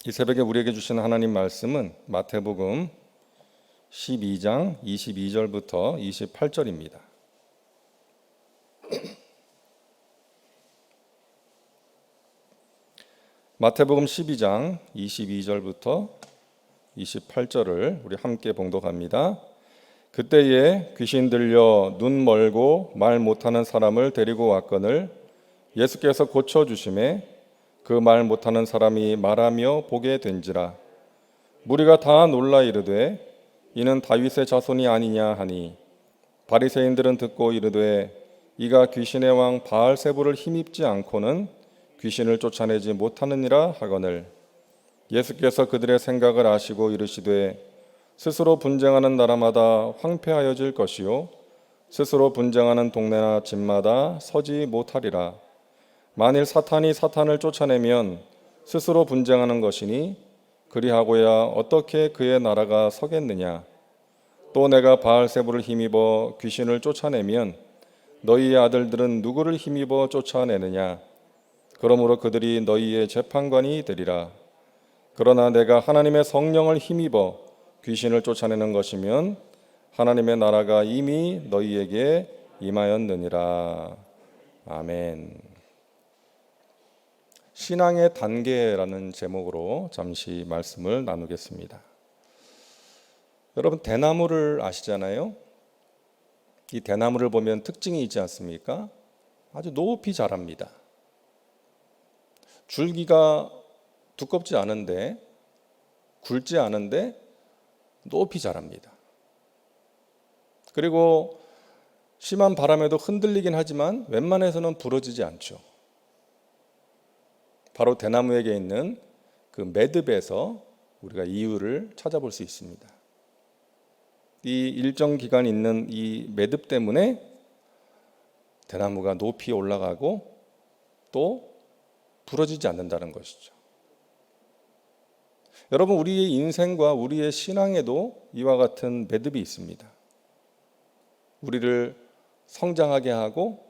이 새벽에 우리에게 주신 하나님 말씀은 마태복음 12장 22절부터 28절입니다. 마태복음 12장 22절부터 28절을 우리 함께 봉독합니다. 그때에 귀신 들려 눈 멀고 말 못하는 사람을 데리고 왔거늘 예수께서 고쳐주심에 그 말 못하는 사람이 말하며 보게 된지라. 무리가 다 놀라 이르되 이는 다윗의 자손이 아니냐 하니 바리새인들은 듣고 이르되 이가 귀신의 왕 바알세불을 힘입지 않고는 귀신을 쫓아내지 못하느니라 하거늘 예수께서 그들의 생각을 아시고 이르시되 스스로 분쟁하는 나라마다 황폐하여질 것이요 스스로 분쟁하는 동네나 집마다 서지 못하리라. 만일 사탄이 사탄을 쫓아내면 스스로 분쟁하는 것이니 그리하고야 어떻게 그의 나라가 서겠느냐. 또 내가 바알세불을 힘입어 귀신을 쫓아내면 너희의 아들들은 누구를 힘입어 쫓아내느냐. 그러므로 그들이 너희의 재판관이 되리라. 그러나 내가 하나님의 성령을 힘입어 귀신을 쫓아내는 것이면 하나님의 나라가 이미 너희에게 임하였느니라. 아멘. 신앙의 단계라는 제목으로 잠시 말씀을 나누겠습니다. 여러분, 대나무를 아시잖아요? 이 대나무를 보면 특징이 있지 않습니까? 아주 높이 자랍니다. 줄기가 두껍지 않은데, 굵지 않은데 높이 자랍니다. 그리고 심한 바람에도 흔들리긴 하지만 웬만해서는 부러지지 않죠. 바로 대나무에게 있는 그 매듭에서 우리가 이유를 찾아볼 수 있습니다. 이 일정 기간 있는 이 매듭 때문에 대나무가 높이 올라가고 또 부러지지 않는다는 것이죠. 여러분, 우리의 인생과 우리의 신앙에도 이와 같은 매듭이 있습니다. 우리를 성장하게 하고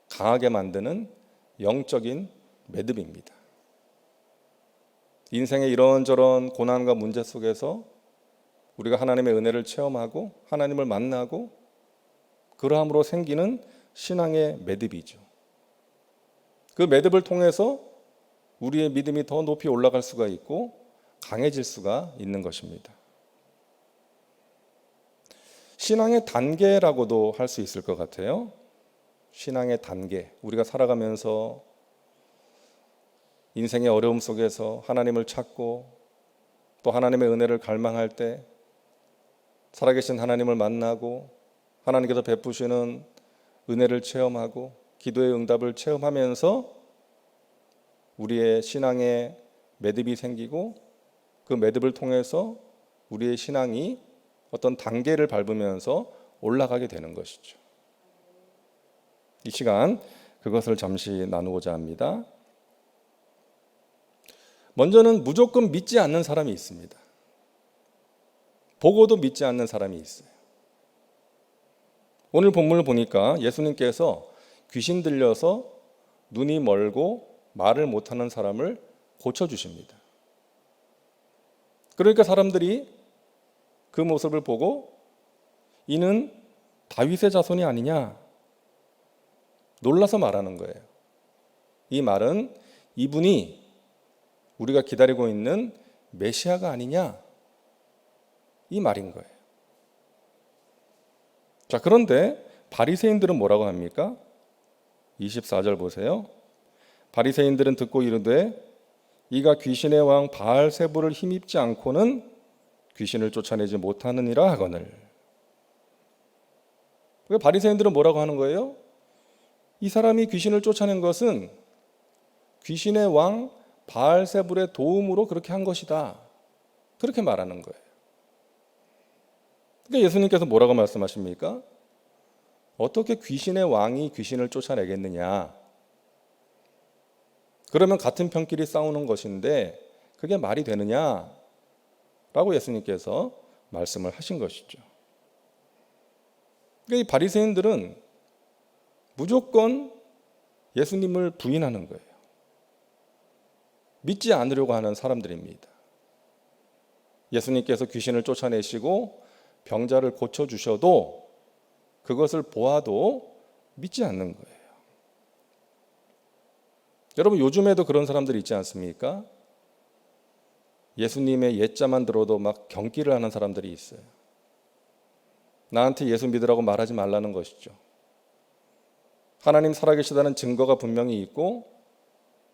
강하게 만드는 영적인 매듭입니다. 인생의 이런저런 고난과 문제 속에서 우리가 하나님의 은혜를 체험하고 하나님을 만나고 그러함으로 생기는 신앙의 매듭이죠. 그 매듭을 통해서 우리의 믿음이 더 높이 올라갈 수가 있고 강해질 수가 있는 것입니다. 신앙의 단계라고도 할 수 있을 것 같아요. 신앙의 단계, 우리가 살아가면서 인생의 어려움 속에서 하나님을 찾고 또 하나님의 은혜를 갈망할 때 살아계신 하나님을 만나고 하나님께서 베푸시는 은혜를 체험하고 기도의 응답을 체험하면서 우리의 신앙의 매듭이 생기고 그 매듭을 통해서 우리의 신앙이 어떤 단계를 밟으면서 올라가게 되는 것이죠. 이 시간 그것을 잠시 나누고자 합니다. 먼저는 무조건 믿지 않는 사람이 있습니다. 보고도 믿지 않는 사람이 있어요. 오늘 본문을 보니까 예수님께서 귀신 들려서 눈이 멀고 말을 못하는 사람을 고쳐주십니다. 그러니까 사람들이 그 모습을 보고 이는 다윗의 자손이 아니냐 놀라서 말하는 거예요. 이 말은 이분이 우리가 기다리고 있는 메시아가 아니냐 이 말인 거예요. 자, 그런데 바리새인들은 뭐라고 합니까? 24절 보세요. 바리새인들은 듣고 이르되 이가 귀신의 왕 바알세불을 힘입지 않고는 귀신을 쫓아내지 못하느니라 하거늘. 바리새인들은 뭐라고 하는 거예요? 이 사람이 귀신을 쫓아낸 것은 귀신의 왕 바알세불의 도움으로 그렇게 한 것이다. 그렇게 말하는 거예요. 그러니까 예수님께서 뭐라고 말씀하십니까? 어떻게 귀신의 왕이 귀신을 쫓아내겠느냐? 그러면 같은 편끼리 싸우는 것인데 그게 말이 되느냐? 라고 예수님께서 말씀을 하신 것이죠. 그러니까 이 바리새인들은 무조건 예수님을 부인하는 거예요. 믿지 않으려고 하는 사람들입니다. 예수님께서 귀신을 쫓아내시고 병자를 고쳐주셔도 그것을 보아도 믿지 않는 거예요. 여러분, 요즘에도 그런 사람들이 있지 않습니까? 예수님의 옛자만 들어도 막 경기를 하는 사람들이 있어요. 나한테 예수 믿으라고 말하지 말라는 것이죠. 하나님 살아계시다는 증거가 분명히 있고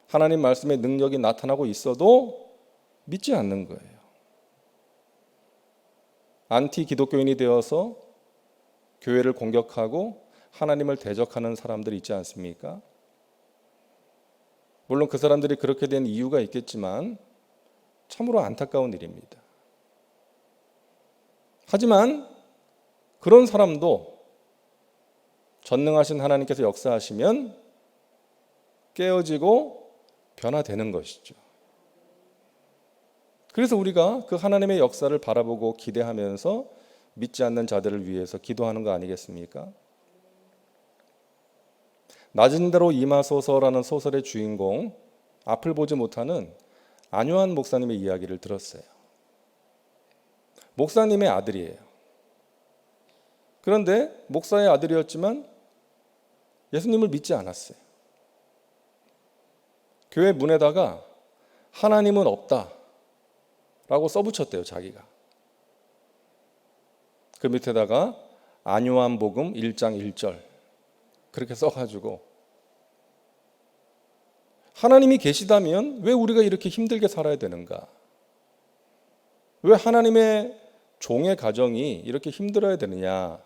하나님 말씀의 능력이 나타나고 있어도 믿지 않는 거예요. 안티 기독교인이 되어서 교회를 공격하고 하나님을 대적하는 사람들이 있지 않습니까? 물론 그 사람들이 그렇게 된 이유가 있겠지만 참으로 안타까운 일입니다. 하지만 그런 사람도 전능하신 하나님께서 역사하시면 깨어지고 변화되는 것이죠. 그래서 우리가 그 하나님의 역사를 바라보고 기대하면서 믿지 않는 자들을 위해서 기도하는 거 아니겠습니까? 낮은 대로 임하소서라는 소설의 주인공, 앞을 보지 못하는 안요한 목사님의 이야기를 들었어요. 목사님의 아들이에요. 그런데 목사의 아들이었지만 예수님을 믿지 않았어요. 교회 문에다가 하나님은 없다 라고 써붙였대요, 자기가. 그 밑에다가 안요한 복음 1장 1절 그렇게 써가지고 하나님이 계시다면 왜 우리가 이렇게 힘들게 살아야 되는가? 왜 하나님의 종의 가정이 이렇게 힘들어야 되느냐?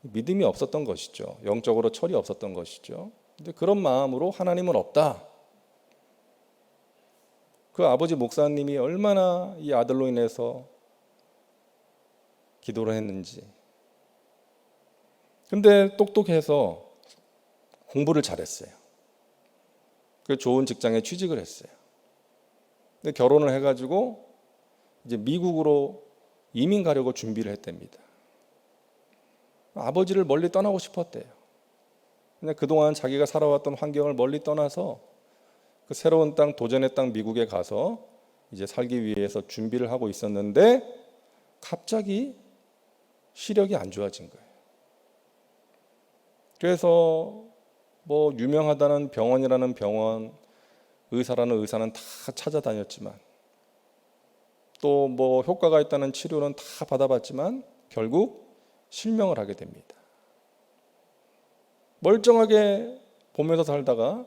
믿음이 없었던 것이죠. 영적으로 철이 없었던 것이죠. 근데 그런 마음으로 하나님은 없다. 그 아버지 목사님이 얼마나 이 아들로 인해서 기도를 했는지. 근데 똑똑해서 공부를 잘했어요. 그 좋은 직장에 취직을 했어요. 근데 결혼을 해가지고 이제 미국으로 이민 가려고 준비를 했답니다. 아버지를 멀리 떠나고 싶었대요. 근데 그동안 자기가 살아왔던 환경을 멀리 떠나서 그 새로운 땅, 도전의 땅 미국에 가서 이제 살기 위해서 준비를 하고 있었는데 갑자기 시력이 안 좋아진 거예요. 그래서 뭐 유명하다는 병원이라는 병원, 의사라는 의사는 다 찾아다녔지만 또 뭐 효과가 있다는 치료는 다 받아봤지만 결국 실명을 하게 됩니다. 멀쩡하게 보면서 살다가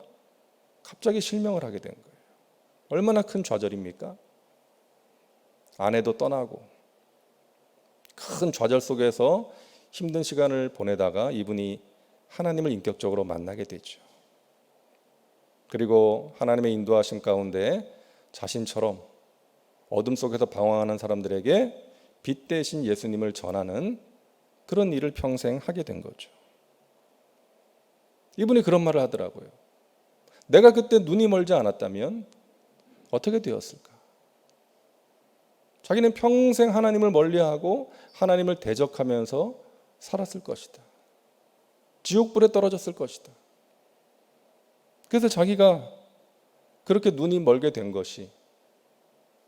갑자기 실명을 하게 된 거예요. 얼마나 큰 좌절입니까? 아내도 떠나고 큰 좌절 속에서 힘든 시간을 보내다가 이분이 하나님을 인격적으로 만나게 되죠. 그리고 하나님의 인도하심 가운데 자신처럼 어둠 속에서 방황하는 사람들에게 빛 대신 예수님을 전하는 그런 일을 평생 하게 된 거죠. 이분이 그런 말을 하더라고요. 내가 그때 눈이 멀지 않았다면 어떻게 되었을까? 자기는 평생 하나님을 멀리하고 하나님을 대적하면서 살았을 것이다. 지옥불에 떨어졌을 것이다. 그래서 자기가 그렇게 눈이 멀게 된 것이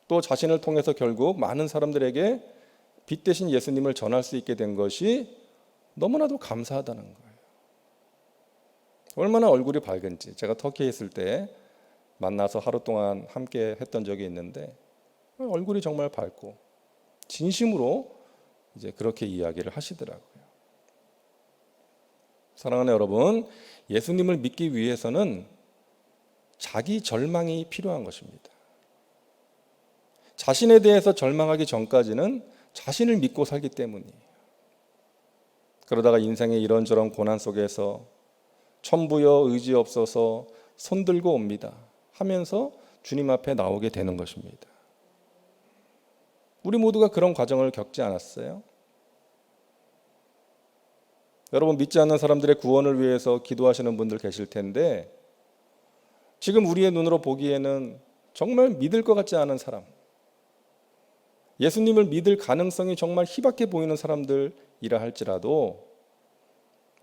또 자신을 통해서 결국 많은 사람들에게 빛 대신 예수님을 전할 수 있게 된 것이 너무나도 감사하다는 거예요. 얼마나 얼굴이 밝은지. 제가 터키에 있을 때 만나서 하루 동안 함께 했던 적이 있는데 얼굴이 정말 밝고 진심으로 이제 그렇게 이야기를 하시더라고요. 사랑하는 여러분, 예수님을 믿기 위해서는 자기 절망이 필요한 것입니다. 자신에 대해서 절망하기 전까지는 자신을 믿고 살기 때문이에요. 그러다가 인생의 이런저런 고난 속에서 천부여 의지 없어서 손들고 옵니다 하면서 주님 앞에 나오게 되는 것입니다. 우리 모두가 그런 과정을 겪지 않았어요? 여러분, 믿지 않는 사람들의 구원을 위해서 기도하시는 분들 계실 텐데 지금 우리의 눈으로 보기에는 정말 믿을 것 같지 않은 사람, 예수님을 믿을 가능성이 정말 희박해 보이는 사람들이라 할지라도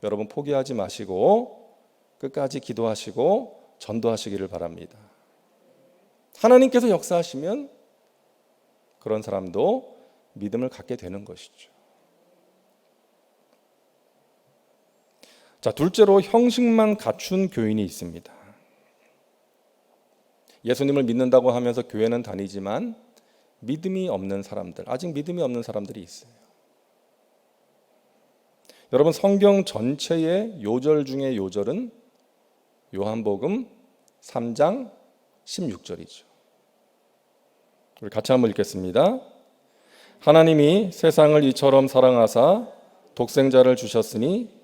여러분 포기하지 마시고 끝까지 기도하시고 전도하시기를 바랍니다. 하나님께서 역사하시면 그런 사람도 믿음을 갖게 되는 것이죠. 자, 둘째로 형식만 갖춘 교인이 있습니다. 예수님을 믿는다고 하면서 교회는 다니지만 믿음이 없는 사람들, 아직 믿음이 없는 사람들이 있어요. 여러분, 성경 전체의 요절 중에 요절은 요한복음 3장 16절이죠. 우리 같이 한번 읽겠습니다. 하나님이 세상을 이처럼 사랑하사 독생자를 주셨으니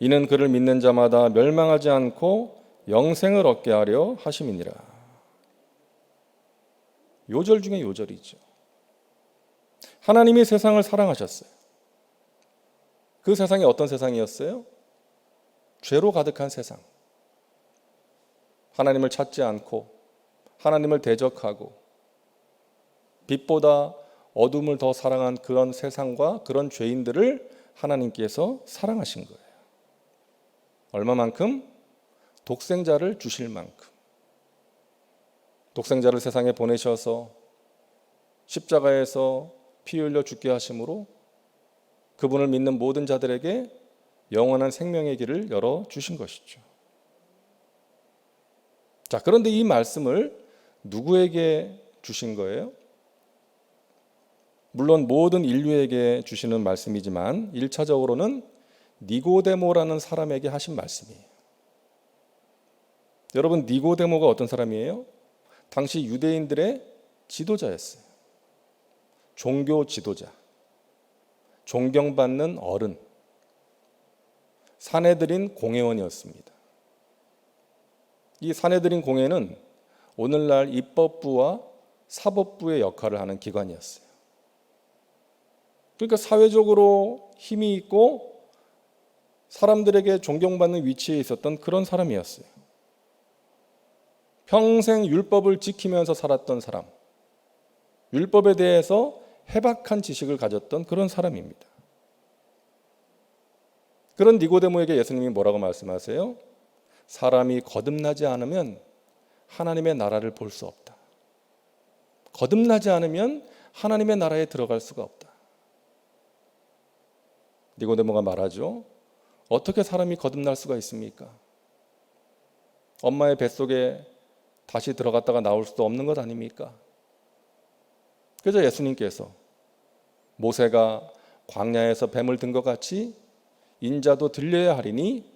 이는 그를 믿는 자마다 멸망하지 않고 영생을 얻게 하려 하심이니라. 요절 중에 요절이죠. 하나님이 세상을 사랑하셨어요. 그 세상이 어떤 세상이었어요? 죄로 가득한 세상. 하나님을 찾지 않고 하나님을 대적하고 빛보다 어둠을 더 사랑한 그런 세상과 그런 죄인들을 하나님께서 사랑하신 거예요. 얼마만큼? 독생자를 주실 만큼. 독생자를 세상에 보내셔서 십자가에서 피 흘려 죽게 하심으로 그분을 믿는 모든 자들에게 영원한 생명의 길을 열어주신 것이죠. 자, 그런데 이 말씀을 누구에게 주신 거예요? 물론 모든 인류에게 주시는 말씀이지만 1차적으로는 니고데모라는 사람에게 하신 말씀이에요. 여러분, 니고데모가 어떤 사람이에요? 당시 유대인들의 지도자였어요. 종교 지도자, 존경받는 어른, 산헤드린 공회원이었습니다. 이 산헤드린 공회는 오늘날 입법부와 사법부의 역할을 하는 기관이었어요. 그러니까 사회적으로 힘이 있고 사람들에게 존경받는 위치에 있었던 그런 사람이었어요. 평생 율법을 지키면서 살았던 사람, 율법에 대해서 해박한 지식을 가졌던 그런 사람입니다. 그런 니고데모에게 예수님이 뭐라고 말씀하세요? 사람이 거듭나지 않으면 하나님의 나라를 볼 수 없다. 거듭나지 않으면 하나님의 나라에 들어갈 수가 없다. 니고데모가 말하죠. 어떻게 사람이 거듭날 수가 있습니까? 엄마의 뱃속에 다시 들어갔다가 나올 수도 없는 것 아닙니까? 그래서 예수님께서 모세가 광야에서 뱀을 든 것 같이 인자도 들려야 하리니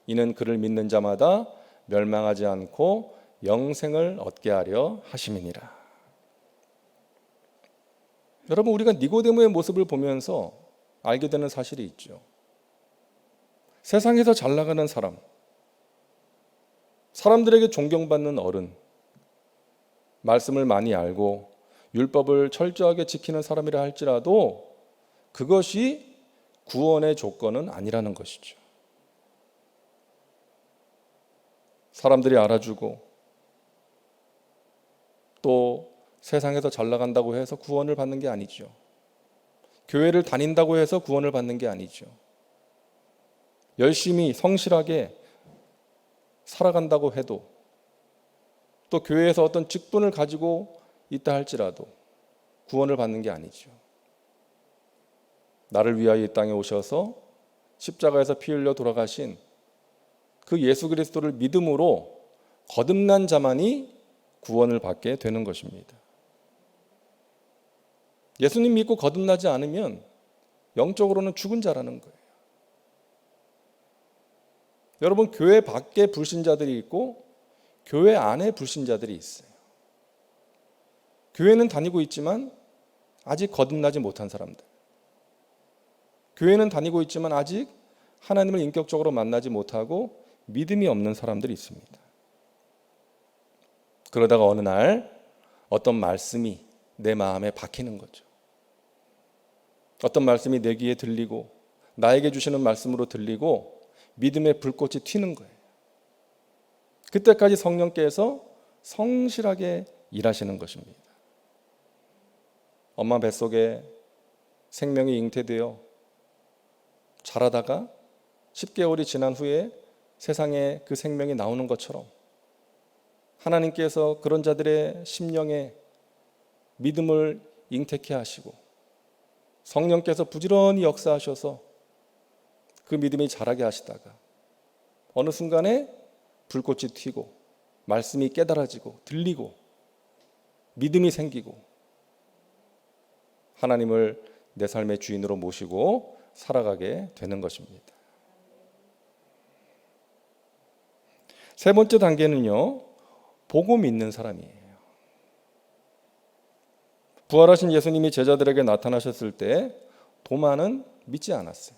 이는 그를 믿는 자마다 멸망하지 않고 영생을 얻게 하려 하심이니라. 여러분, 우리가 니고데모의 모습을 보면서 알게 되는 사실이 있죠. 세상에서 잘 나가는 사람, 사람들에게 존경받는 어른, 말씀을 많이 알고 율법을 철저하게 지키는 사람이라 할지라도 그것이 구원의 조건은 아니라는 것이죠. 사람들이 알아주고 또 세상에서 잘 나간다고 해서 구원을 받는 게 아니죠. 교회를 다닌다고 해서 구원을 받는 게 아니죠. 열심히 성실하게 살아간다고 해도 또 교회에서 어떤 직분을 가지고 있다 할지라도 구원을 받는 게 아니죠. 나를 위하여 이 땅에 오셔서 십자가에서 피 흘려 돌아가신 그 예수 그리스도를 믿음으로 거듭난 자만이 구원을 받게 되는 것입니다. 예수님 믿고 거듭나지 않으면 영적으로는 죽은 자라는 거예요. 여러분, 교회 밖에 불신자들이 있고 교회 안에 불신자들이 있어요. 교회는 다니고 있지만 아직 거듭나지 못한 사람들. 교회는 다니고 있지만 아직 하나님을 인격적으로 만나지 못하고 믿음이 없는 사람들이 있습니다. 그러다가 어느 날 어떤 말씀이 내 마음에 박히는 거죠. 어떤 말씀이 내 귀에 들리고 나에게 주시는 말씀으로 들리고 믿음의 불꽃이 튀는 거예요. 그때까지 성령께서 성실하게 일하시는 것입니다. 엄마 뱃속에 생명이 잉태되어 자라다가 10개월이 지난 후에 세상에 그 생명이 나오는 것처럼 하나님께서 그런 자들의 심령에 믿음을 잉태케 하시고 성령께서 부지런히 역사하셔서 그 믿음이 자라게 하시다가 어느 순간에 불꽃이 튀고 말씀이 깨달아지고 들리고 믿음이 생기고 하나님을 내 삶의 주인으로 모시고 살아가게 되는 것입니다. 세 번째 단계는요, 보고 믿는 사람이에요. 부활하신 예수님이 제자들에게 나타나셨을 때 도마는 믿지 않았어요.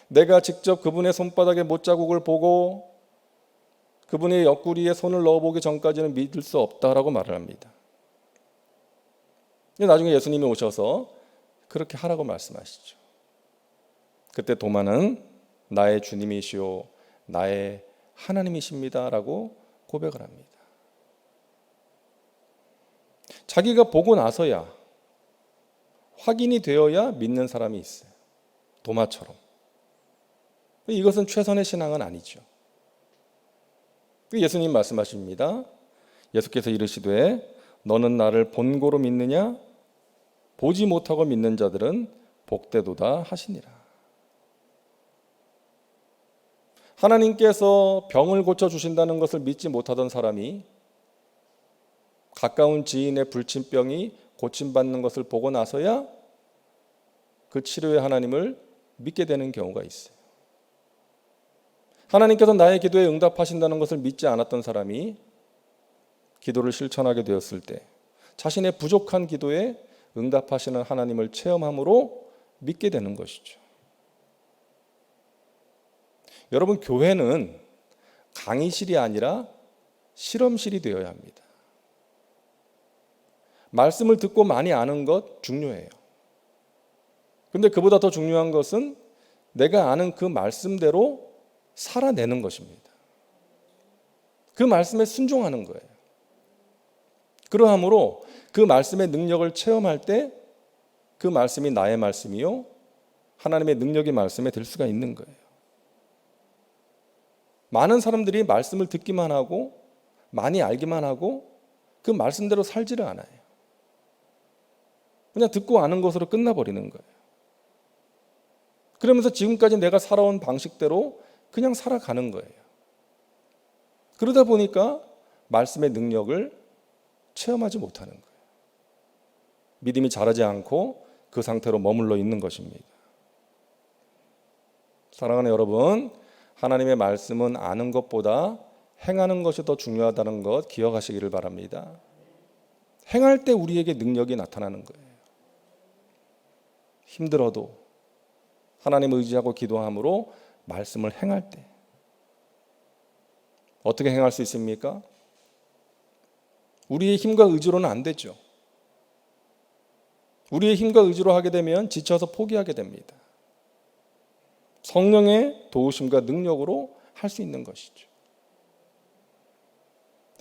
내가 직접 그분의 손바닥에 못자국을 보고 그분의 옆구리에 손을 넣어보기 전까지는 믿을 수 없다라고 말을 합니다. 나중에 예수님이 오셔서 그렇게 하라고 말씀하시죠. 그때 도마는 나의 주님이시오 나의 하나님이십니다라고 고백을 합니다. 자기가 보고 나서야 확인이 되어야 믿는 사람이 있어요. 도마처럼. 이것은 최선의 신앙은 아니죠. 예수님 말씀하십니다. 예수께서 이르시되 너는 나를 본고로 믿느냐? 보지 못하고 믿는 자들은 복되도다 하시니라. 하나님께서 병을 고쳐주신다는 것을 믿지 못하던 사람이 가까운 지인의 불침병이 고침받는 것을 보고 나서야 그 치료의 하나님을 믿게 되는 경우가 있어요. 하나님께서 나의 기도에 응답하신다는 것을 믿지 않았던 사람이 기도를 실천하게 되었을 때 자신의 부족한 기도에 응답하시는 하나님을 체험함으로 믿게 되는 것이죠. 여러분, 교회는 강의실이 아니라 실험실이 되어야 합니다. 말씀을 듣고 많이 아는 것 중요해요. 근데 그보다 더 중요한 것은 내가 아는 그 말씀대로 살아내는 것입니다. 그 말씀에 순종하는 거예요. 그러함으로 그 말씀의 능력을 체험할 때 그 말씀이 나의 말씀이요 하나님의 능력의 말씀에 들 수가 있는 거예요. 많은 사람들이 말씀을 듣기만 하고 많이 알기만 하고 그 말씀대로 살지를 않아요. 그냥 듣고 아는 것으로 끝나버리는 거예요. 그러면서 지금까지 내가 살아온 방식대로 그냥 살아가는 거예요. 그러다 보니까 말씀의 능력을 체험하지 못하는 거예요. 믿음이 자라지 않고 그 상태로 머물러 있는 것입니다. 사랑하는 여러분, 하나님의 말씀은 아는 것보다 행하는 것이 더 중요하다는 것 기억하시기를 바랍니다. 행할 때 우리에게 능력이 나타나는 거예요. 힘들어도 하나님을 의지하고 기도함으로 말씀을 행할 때 어떻게 행할 수 있습니까? 우리의 힘과 의지로는 안 되죠. 우리의 힘과 의지로 하게 되면 지쳐서 포기하게 됩니다. 성령의 도우심과 능력으로 할 수 있는 것이죠.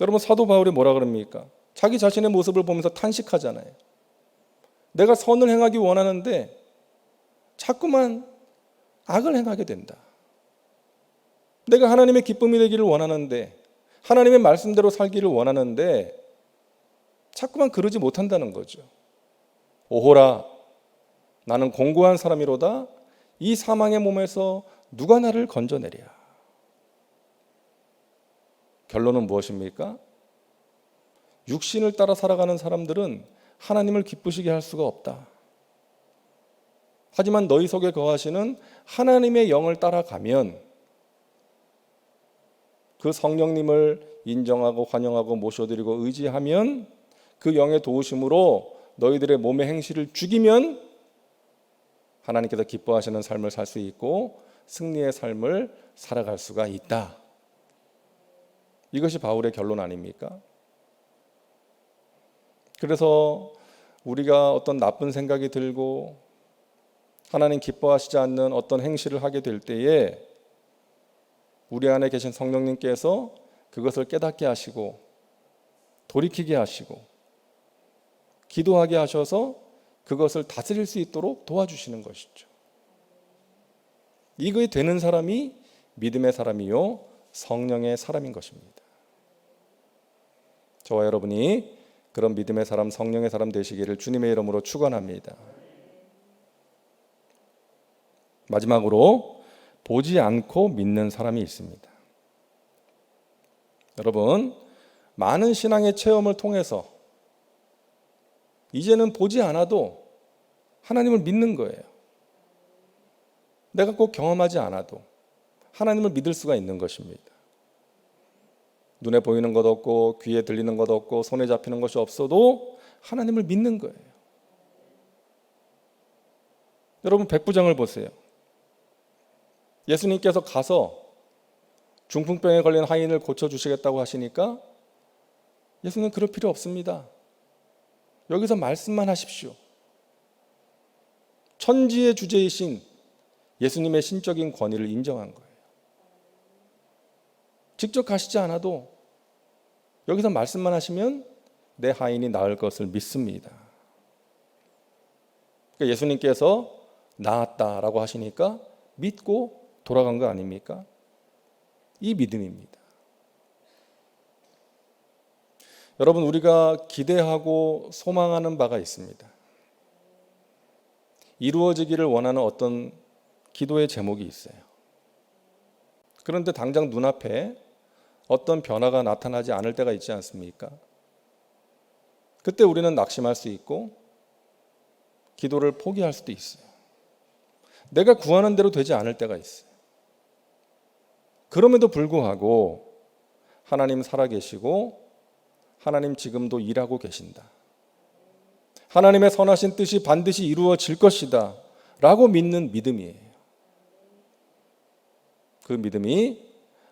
여러분, 사도 바울이 뭐라 그럽니까? 자기 자신의 모습을 보면서 탄식하잖아요. 내가 선을 행하기 원하는데 자꾸만 악을 행하게 된다. 내가 하나님의 기쁨이 되기를 원하는데 하나님의 말씀대로 살기를 원하는데 자꾸만 그러지 못한다는 거죠. 오호라, 나는 공고한 사람이로다. 이 사망의 몸에서 누가 나를 건져내랴. 결론은 무엇입니까? 육신을 따라 살아가는 사람들은 하나님을 기쁘시게 할 수가 없다. 하지만 너희 속에 거하시는 하나님의 영을 따라가면 그 성령님을 인정하고 환영하고 모셔드리고 의지하면 그 영의 도우심으로 너희들의 몸의 행실을 죽이면 하나님께서 기뻐하시는 삶을 살 수 있고 승리의 삶을 살아갈 수가 있다. 이것이 바울의 결론 아닙니까? 그래서 우리가 어떤 나쁜 생각이 들고 하나님 기뻐하시지 않는 어떤 행실을 하게 될 때에 우리 안에 계신 성령님께서 그것을 깨닫게 하시고 돌이키게 하시고 기도하게 하셔서 그것을 다스릴 수 있도록 도와주시는 것이죠. 이거에 되는 사람이 믿음의 사람이요 성령의 사람인 것입니다. 저와 여러분이 그런 믿음의 사람, 성령의 사람 되시기를 주님의 이름으로 축원합니다. 마지막으로 보지 않고 믿는 사람이 있습니다. 여러분, 많은 신앙의 체험을 통해서 이제는 보지 않아도 하나님을 믿는 거예요. 내가 꼭 경험하지 않아도 하나님을 믿을 수가 있는 것입니다. 눈에 보이는 것 없고 귀에 들리는 것 없고 손에 잡히는 것이 없어도 하나님을 믿는 거예요. 여러분, 백부장을 보세요. 예수님께서 가서 중풍병에 걸린 하인을 고쳐주시겠다고 하시니까 예수님은 그럴 필요 없습니다. 여기서 말씀만 하십시오. 천지의 주제이신 예수님의 신적인 권위를 인정한 거예요. 직접 가시지 않아도 여기서 말씀만 하시면 내 하인이 나을 것을 믿습니다. 그러니까 예수님께서 나았다라고 하시니까 믿고 돌아간 거 아닙니까? 이 믿음입니다. 여러분, 우리가 기대하고 소망하는 바가 있습니다. 이루어지기를 원하는 어떤 기도의 제목이 있어요. 그런데 당장 눈앞에 어떤 변화가 나타나지 않을 때가 있지 않습니까? 그때 우리는 낙심할 수 있고 기도를 포기할 수도 있어요. 내가 구하는 대로 되지 않을 때가 있어요. 그럼에도 불구하고 하나님 살아계시고 하나님 지금도 일하고 계신다. 하나님의 선하신 뜻이 반드시 이루어질 것이다 라고 믿는 믿음이에요. 그 믿음이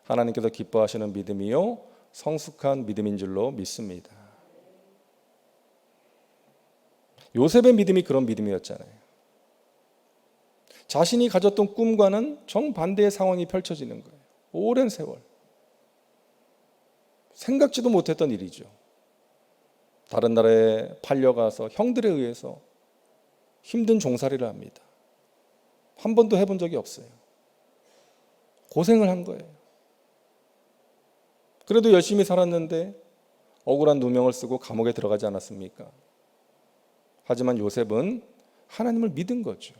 하나님께서 기뻐하시는 믿음이요 성숙한 믿음인 줄로 믿습니다. 요셉의 믿음이 그런 믿음이었잖아요. 자신이 가졌던 꿈과는 정반대의 상황이 펼쳐지는 거예요. 오랜 세월. 생각지도 못했던 일이죠. 다른 나라에 팔려가서 형들에 의해서 힘든 종살이를 합니다. 한 번도 해본 적이 없어요. 고생을 한 거예요. 그래도 열심히 살았는데 억울한 누명을 쓰고 감옥에 들어가지 않았습니까? 하지만 요셉은 하나님을 믿은 거죠.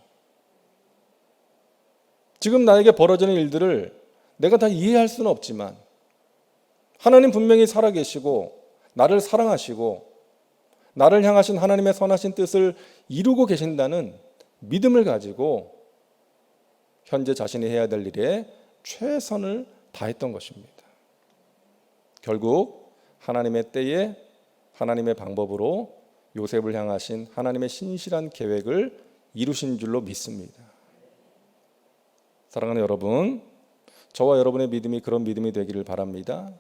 지금 나에게 벌어지는 일들을 내가 다 이해할 수는 없지만 하나님 분명히 살아계시고 나를 사랑하시고 나를 향하신 하나님의 선하신 뜻을 이루고 계신다는 믿음을 가지고 현재 자신이 해야 될 일에 최선을 다했던 것입니다. 결국 하나님의 때에 하나님의 방법으로 요셉을 향하신 하나님의 신실한 계획을 이루신 줄로 믿습니다. 사랑하는 여러분, 저와 여러분의 믿음이 그런 믿음이 되기를 바랍니다.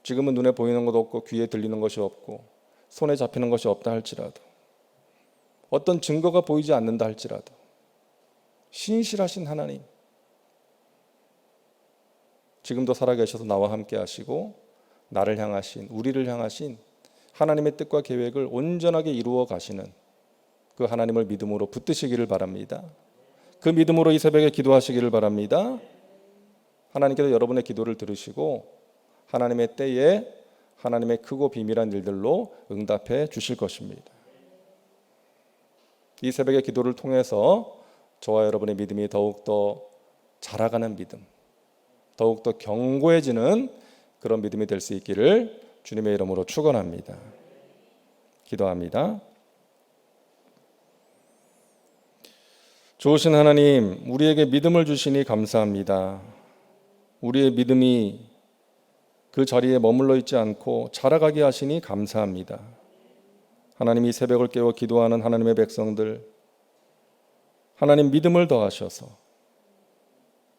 지금은 눈에 보이는 것도 없고 귀에 들리는 것이 없고 손에 잡히는 것이 없다 할지라도 어떤 증거가 보이지 않는다 할지라도 신실하신 하나님, 지금도 살아계셔서 나와 함께 하시고 나를 향하신, 우리를 향하신 하나님의 뜻과 계획을 온전하게 이루어 가시는 그 하나님을 믿음으로 붙드시기를 바랍니다. 그 믿음으로 이 새벽에 기도하시기를 바랍니다. 하나님께서 여러분의 기도를 들으시고 하나님의 때에 하나님의 크고 비밀한 일들로 응답해 주실 것입니다. 이 새벽의 기도를 통해서 저와 여러분의 믿음이 더욱더 자라가는 믿음, 더욱더 견고해지는 그런 믿음이 될 수 있기를 주님의 이름으로 축원합니다. 기도합니다. 좋으신 하나님, 우리에게 믿음을 주시니 감사합니다. 우리의 믿음이 그 자리에 머물러 있지 않고 자라가게 하시니 감사합니다. 하나님, 이 새벽을 깨워 기도하는 하나님의 백성들, 하나님 믿음을 더하셔서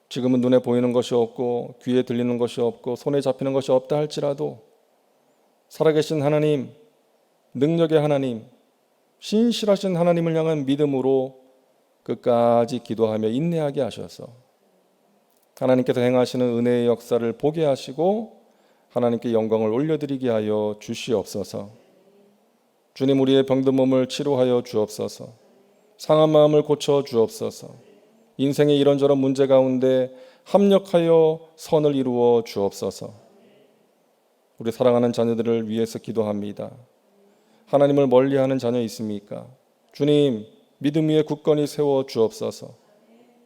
지금은 눈에 보이는 것이 없고 귀에 들리는 것이 없고 손에 잡히는 것이 없다 할지라도 살아계신 하나님, 능력의 하나님, 신실하신 하나님을 향한 믿음으로 끝까지 기도하며 인내하게 하셔서 하나님께서 행하시는 은혜의 역사를 보게 하시고 하나님께 영광을 올려드리게 하여 주시옵소서. 주님, 우리의 병든 몸을 치료하여 주옵소서. 상한 마음을 고쳐 주옵소서. 인생의 이런저런 문제 가운데 합력하여 선을 이루어 주옵소서. 우리 사랑하는 자녀들을 위해서 기도합니다. 하나님을 멀리하는 자녀 있습니까? 주님, 믿음 위에 굳건히 세워 주옵소서.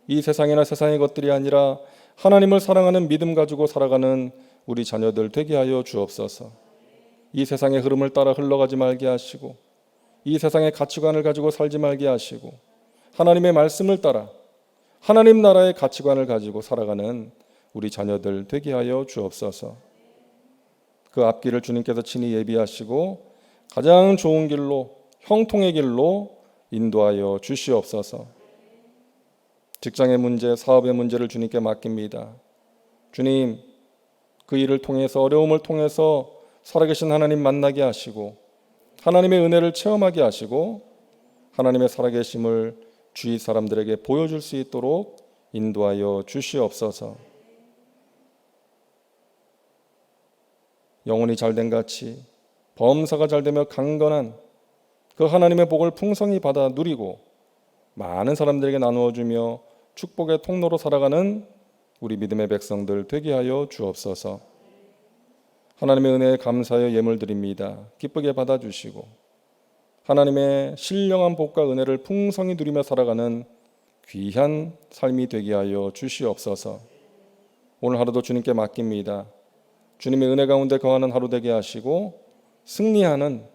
이 세상이나 세상의 것들이 아니라 하나님을 사랑하는 믿음 가지고 살아가는 우리 자녀들 되게 하여 주옵소서. 이 세상의 흐름을 따라 흘러가지 말게 하시고, 이 세상의 가치관을 가지고 살지 말게 하시고, 하나님의 말씀을 따라 하나님 나라의 가치관을 가지고 살아가는 우리 자녀들 되게 하여 주옵소서. 그 앞길을 주님께서 친히 예비하시고 가장 좋은 길로, 형통의 길로 인도하여 주시옵소서. 직장의 문제, 사업의 문제를 주님께 맡깁니다. 주님, 그 일을 통해서, 어려움을 통해서 살아계신 하나님 만나게 하시고, 하나님의 은혜를 체험하게 하시고, 하나님의 살아계심을 주위 사람들에게 보여줄 수 있도록 인도하여 주시옵소서. 영혼이 잘된 같이 범사가 잘되며 강건한 그 하나님의 복을 풍성히 받아 누리고 많은 사람들에게 나누어주며 축복의 통로로 살아가는 우리 믿음의 백성들 되게 하여 주옵소서. 하나님의 은혜에 감사하여 예물 드립니다. 기쁘게 받아주시고 하나님의 신령한 복과 은혜를 풍성히 누리며 살아가는 귀한 삶이 되게 하여 주시옵소서. 오늘 하루도 주님께 맡깁니다. 주님의 은혜 가운데 거하는 하루 되게 하시고 승리하는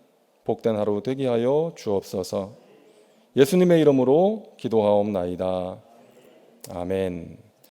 복된 하루 되게 하여 주옵소서. 예수님의 이름으로 기도하옵나이다. 아멘.